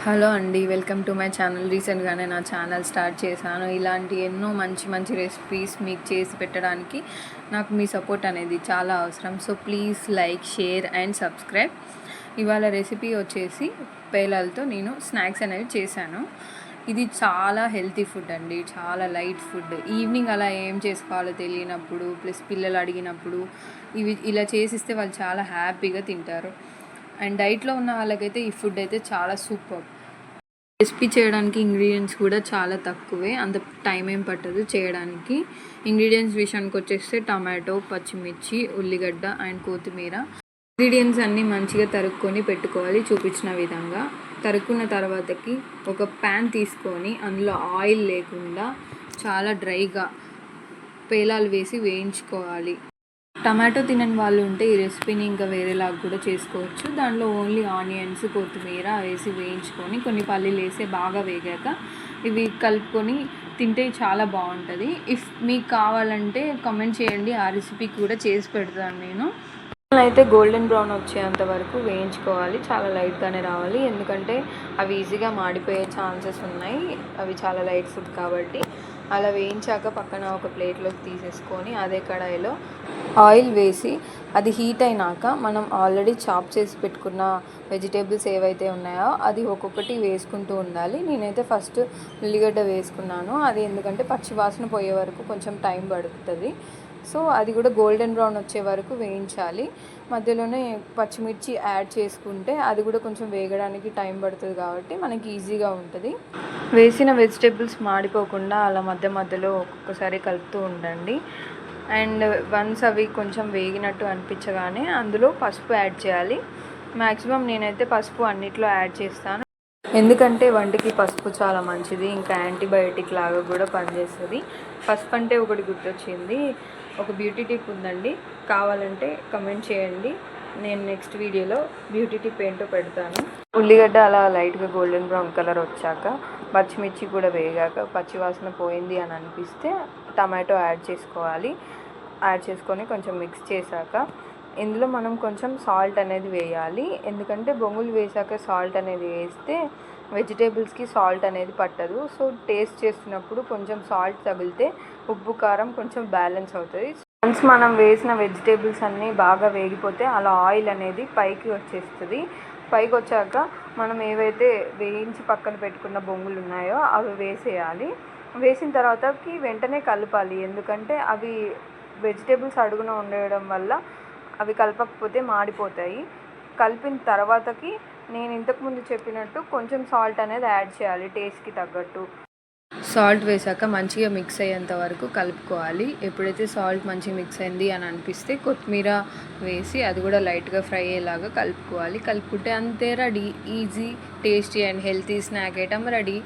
Hello అండి, welcome to my channel. రీసెంట్గానే నా ఛానల్ స్టార్ట్ చేశాను. ఇలాంటి ఎన్నో మంచి మంచి రెసిపీస్ మీకు చేసి పెట్టడానికి నాకు మీ సపోర్ట్ అనేది చాలా అవసరం. So please like, share and subscribe. ఇవాళ రెసిపీ వచ్చేసి పేలాలతో నేను స్నాక్స్ అనేవి చేశాను. ఇది చాలా హెల్తీ ఫుడ్ అండి, చాలా లైట్ ఫుడ్. ఈవినింగ్ అలా ఏం చేసుకోవాలో తెలియనప్పుడు, ప్లస్ పిల్లలు అడిగినప్పుడు ఇవి ఇలా చేసిస్తే వాళ్ళు చాలా హ్యాపీగా తింటారు. అండ్ డైట్లో ఉన్న వాళ్ళకైతే ఈ ఫుడ్ అయితే చాలా సూపర్. రెసిపీ చేయడానికి ఇంగ్రీడియంట్స్ కూడా చాలా తక్కువే, అంత టైం ఏం పట్టదు చేయడానికి. ఇంగ్రీడియంట్స్ విషయానికి వచ్చేస్తే టమాటో, పచ్చిమిర్చి, ఉల్లిగడ్డ అండ్ కొత్తిమీర. ఇంగ్రీడియంట్స్ అన్నీ మంచిగా తరుక్కొని పెట్టుకోవాలి చూపించిన విధంగా. తరుక్కున్న తర్వాతకి ఒక ప్యాన్ తీసుకొని అందులో ఆయిల్ లేకుండా చాలా డ్రైగా పేలాలు వేసి వేయించుకోవాలి. టమాటో తినని వాళ్ళు ఉంటే ఈ రెసిపీని ఇంకా వేరేలాగా కూడా చేసుకోవచ్చు. దాంట్లో ఓన్లీ ఆనియన్స్, కొత్తిమీర వేసి వేయించుకొని కొన్ని పల్లీలు వేసి బాగా వేగాక ఇవి కలుపుకొని తింటే చాలా బాగుంటుంది. ఇఫ్ మీకు కావాలంటే కామెంట్ చేయండి, ఆ రెసిపీ కూడా చేసి పెడతాను నేను. అయితే గోల్డెన్ బ్రౌన్ వచ్చేంత వరకు వేయించుకోవాలి. చాలా లైట్గానే రావాలి, ఎందుకంటే అవి ఈజీగా మాడిపోయే ఛాన్సెస్ ఉన్నాయి. అవి చాలా లైట్ ఫుడ్ కాబట్టి. అలా వేయించాక పక్కన ఒక ప్లేట్లోకి తీసేసుకొని అదే కడాయిలో ఆయిల్ వేసి అది హీట్ అయినాక మనం ఆల్రెడీ చాప్ చేసి పెట్టుకున్న వెజిటేబుల్స్ ఏవైతే ఉన్నాయో అది ఒక్కొక్కటి వేసుకుంటూ ఉండాలి. నేనైతే ఫస్ట్ ఉల్లిగడ్డ వేసుకున్నాను. అది ఎందుకంటే పచ్చి వాసన పోయే వరకు కొంచెం టైం పడుతుంది. సో అది కూడా గోల్డెన్ బ్రౌన్ వచ్చే వరకు వేయించాలి. మధ్యలోనే పచ్చిమిర్చి యాడ్ చేసుకుంటే అది కూడా కొంచెం వేగడానికి టైం పడుతుంది కాబట్టి మనకి ఈజీగా ఉంటుంది. వేసిన వెజిటేబుల్స్ మాడిపోకుండా అలా మధ్య మధ్యలో ఒక్కొక్కసారి కలుపుతూ ఉండండి. అండ్ వన్స్ అవి కొంచెం వేగినట్టు అనిపించగానే అందులో పసుపు యాడ్ చేయాలి. మ్యాక్సిమం నేనైతే పసుపు అన్నిట్లో యాడ్ చేస్తాను, ఎందుకంటే వంటికి పసుపు చాలా మంచిది, ఇంకా యాంటీబయోటిక్ లాగా కూడా పనిచేస్తుంది. పసుపు అంటే ఒకటి గుర్తొచ్చింది, ఒక బ్యూటీ టిప్ ఉందండి, కావాలంటే కమెంట్ చేయండి. నేను నెక్స్ట్ వీడియోలో బ్యూటీ టిప్ ఏంటో పెడతాను. ఉల్లిగడ్డ అలా లైట్గా గోల్డెన్ బ్రౌన్ కలర్ వచ్చాక, పచ్చిమిర్చి కూడా వేగాక, పచ్చివాసన పోయింది అని అనిపిస్తే టమాటో యాడ్ చేసుకోవాలి. యాడ్ చేసుకొని కొంచెం మిక్స్ చేశాక ఇందులో మనం కొంచెం సాల్ట్ అనేది వేయాలి. ఎందుకంటే బొంగులు వేసాక సాల్ట్ అనేది వేస్తే వెజిటేబుల్స్కి సాల్ట్ అనేది పట్టదు. సో టేస్ట్ చేస్తున్నప్పుడు కొంచెం సాల్ట్ తగిలితే ఉప్పు కారం కొంచెం బ్యాలెన్స్ అవుతుంది. వన్స్ మనం వేసిన వెజిటేబుల్స్ అన్నీ బాగా వేగిపోతే అలా ఆయిల్ అనేది పైకి వచ్చేస్తుంది. పైకి వచ్చాక మనం ఏవైతే వేయించి పక్కన పెట్టుకున్న బొంగులు ఉన్నాయో అవి వేసేయాలి. వేసిన తర్వాతకి వెంటనే కలపాలి, ఎందుకంటే అవి వెజిటేబుల్స్ అడుగున ఉండడం వల్ల అవి కలపకపోతే మాడిపోతాయి. కలిపిన తర్వాతకి నేను ఇంతకుముందు చెప్పినట్టు కొంచెం సాల్ట్ అనేది యాడ్ చేయాలి టేస్ట్కి తగ్గట్టు. సాల్ట్ వేసాక మంచిగా మిక్స్ అయ్యేంత వరకు కలుపుకోవాలి. ఎప్పుడైతే సాల్ట్ మంచిగా మిక్స్ అయింది అని అనిపిస్తే కొత్తిమీర వేసి అది కూడా లైట్గా ఫ్రై అయ్యేలాగా కలుపుకోవాలి. కలుపుకుంటే అంతే ready. Easy, tasty and healthy snack item ready.